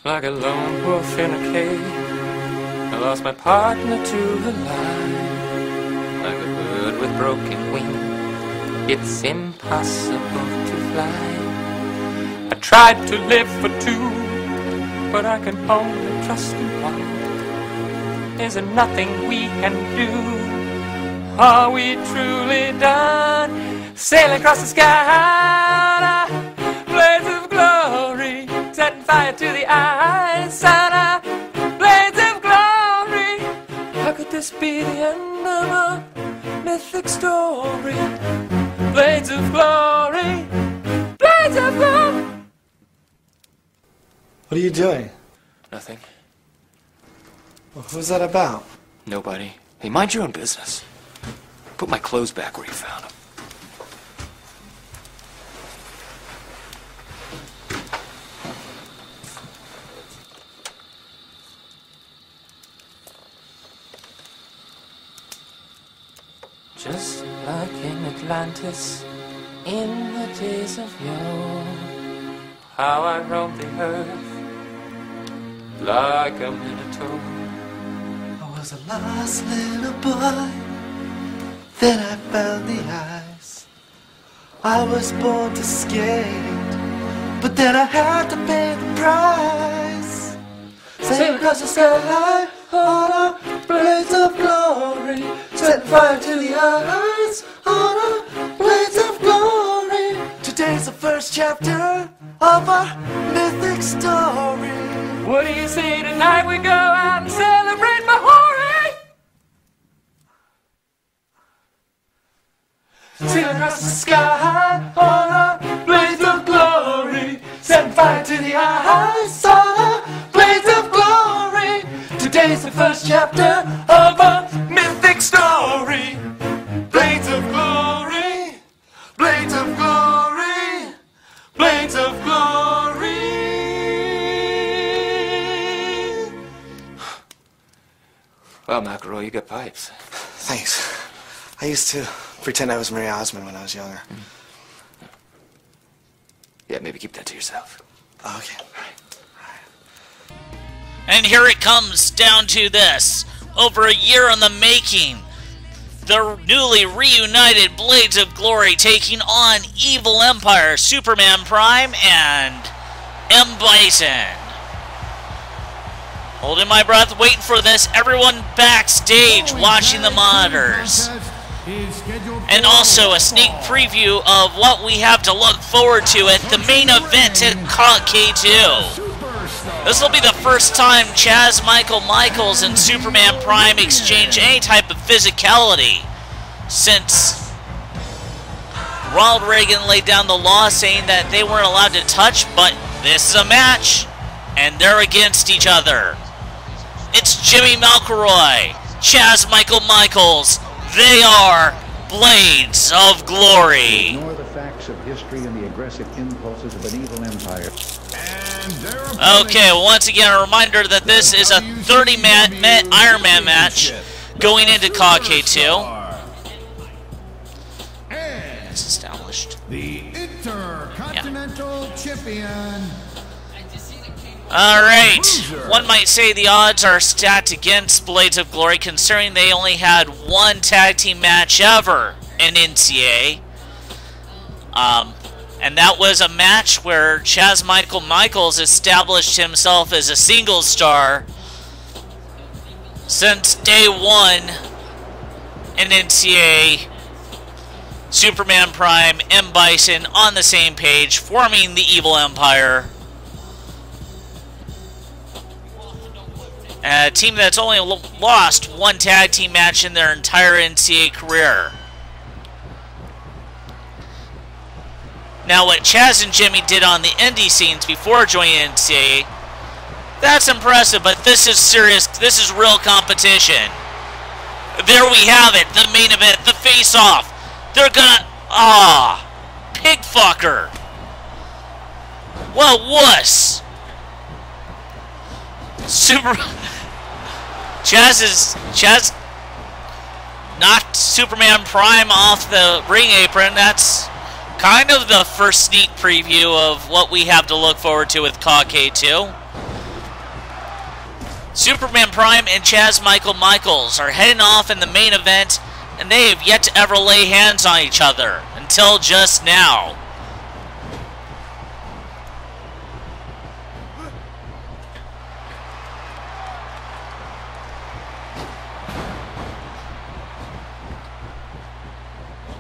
Like a lone wolf in a cave, I lost my partner to the line. Like a bird with broken wing, it's impossible to fly. I tried to live for two, but I can only trust in one. Is there nothing we can do? Are we truly done? Sailing across the sky, blades of glory, setting fire to the eyes, blades of glory. How could this be the end of a mythic story? Blades of glory, blades of glory. What are you doing? Nothing. Well, who's that about? Nobody. Hey, mind your own business. Put my clothes back where you found them. Just like in Atlantis, in the days of yore, how I roamed the earth like a minotaur. I was a lost little boy, then I found the ice. I was born to skate, but then I had to pay the price. Sailing across the sky on a blaze of glory, setting fire to the eyes on a blaze of glory. Today's the first chapter of our mythic story. What do you say tonight we go out and celebrate Mahori? Sailing across the sky on a blaze of glory, setting fire to the eyes on a blaze of glory. Today's the first chapter of a mythic story. Blades of glory, blades of glory, blades of glory. Well, McElroy, you got pipes. Thanks. I used to pretend I was Marie Osmond when I was younger. Yeah, maybe keep that to yourself. Okay. And here it comes down to this. Over a year in the making, the newly reunited Blades of Glory taking on Evil Empire, Superman Prime, and M.Bison. Holding my breath, waiting for this. Everyone backstage watching the monitors. And also a sneak preview of what we have to look forward to at the main event at CAW Cade 2. This will be the first time Chaz Michaels and Superman Prime exchange any type of physicality since Ronald Reagan laid down the law saying that they weren't allowed to touch, but this is a match, and they're against each other. It's Jimmy McElroy, Chaz Michaels. They are Blades of Glory. Ignore the facts of history and the aggressive impulses of an evil empire. Okay, well, once again, a reminder that this is a 30-man Iron Man match going into CAW Cade 2. It's established. The Intercontinental Champion. Alright, one might say the odds are stacked against Blades of Glory considering they only had one tag team match ever in NCA. And that was a match where Chaz Michaels established himself as a single star since day one in NCA. Superman Prime, M.Bison on the same page, forming the Evil Empire. A team that's only lost one tag team match in their entire NCA career. Now, what Chaz and Jimmy did on the indie scenes before joining NCA, that's impressive, but this is serious. This is real competition. There we have it, the main event, the face-off. They're gonna... pig fucker. What a wuss. Chaz knocked Superman Prime off the ring apron. That's kind of the first sneak preview of what we have to look forward to with CAW Cade 2. Superman Prime and Chaz Michaels are heading off in the main event, and they have yet to ever lay hands on each other until just now.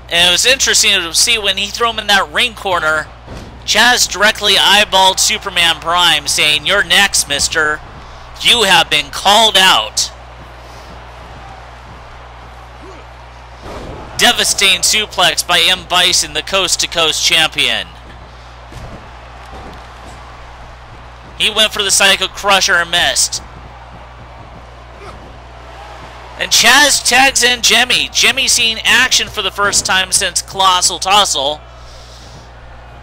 And it was interesting to see when he threw him in that ring corner, Chaz directly eyeballed Superman Prime, saying, "You're next, mister. You have been called out." Devastating suplex by M.Bison, the coast-to-coast champion. He went for the Psycho Crusher and missed. And Chaz tags in Jimmy. Jimmy seeing action for the first time since Colossal Tussle.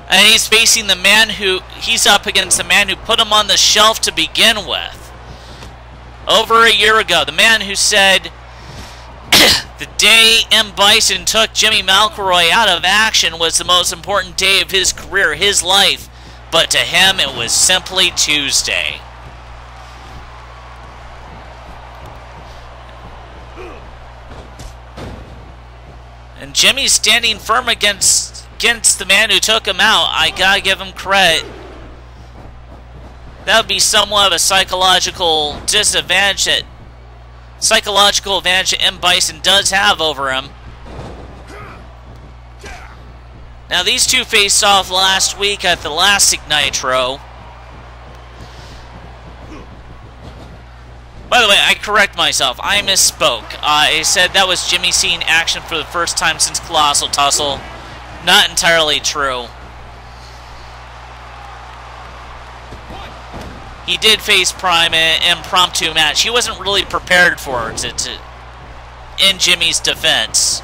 And he's facing the man he's up against the man who put him on the shelf to begin with. Over a year ago, the man who said the day M.Bison took Jimmy McElroy out of action was the most important day of his career, his life. But to him, it was simply Tuesday. And Jimmy's standing firm against the man who took him out. I gotta give him credit. That would be somewhat of a psychological advantage that M.Bison does have over him. Now these two faced off last week at the last Ig-Nitro. By the way, I correct myself. I misspoke. I said that was Jimmy seeing action for the first time since Colossal Tussle. Not entirely true. He did face Prime in an impromptu match. He wasn't really prepared for it in Jimmy's defense.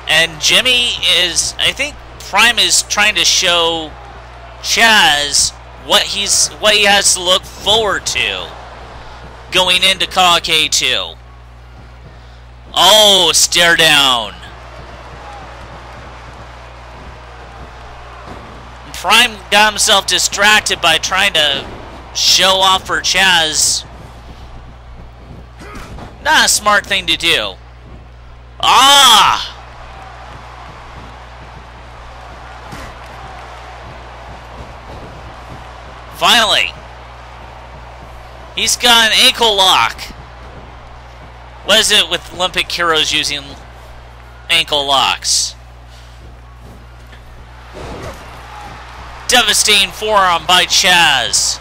And Jimmy is, I think Prime is trying to show Chaz what he has to look forward to going into CAW Cade 2. Oh, stare down. Prime got himself distracted by trying to show off for Chaz. Not a smart thing to do. Ah! Finally, he's got an ankle lock. What is it with Olympic heroes using ankle locks? Devastating forearm by Chaz.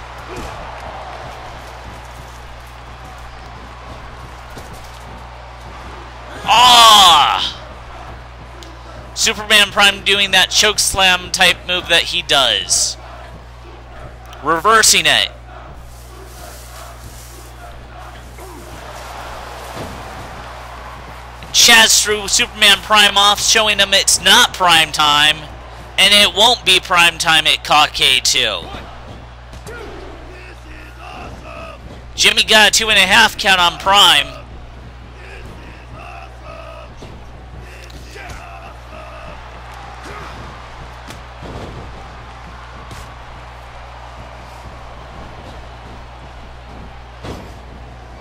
Ah! Superman Prime doing that choke slam type move that he does. Reversing it. Chaz threw Superman Prime off, showing him it's not prime time, and it won't be prime time at CAW Cade 2. Jimmy got a 2.5 count on Prime.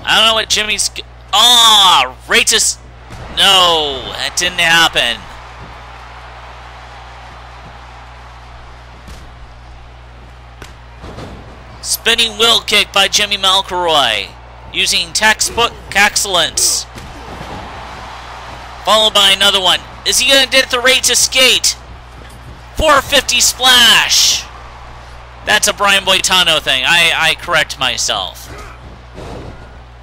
I don't know what Jimmy's... Oh, Ratus... No, that didn't happen. Spinning wheel kick by Jimmy McElroy, using textbook excellence. Followed by another one. Is he going to get the Ratus skate? 450 splash. That's a Brian Boitano thing. I correct myself.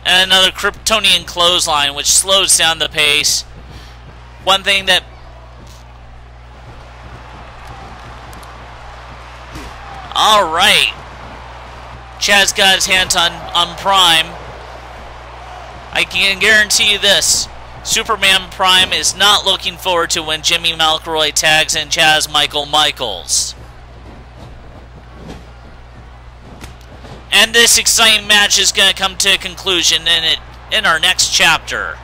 And another Kryptonian clothesline, which slows down the pace. One thing that... Alright. Chaz got his hands on Prime. I can guarantee you this. Superman Prime is not looking forward to when Jimmy McElroy tags in Chaz Michaels. And this exciting match is going to come to a conclusion in our next chapter.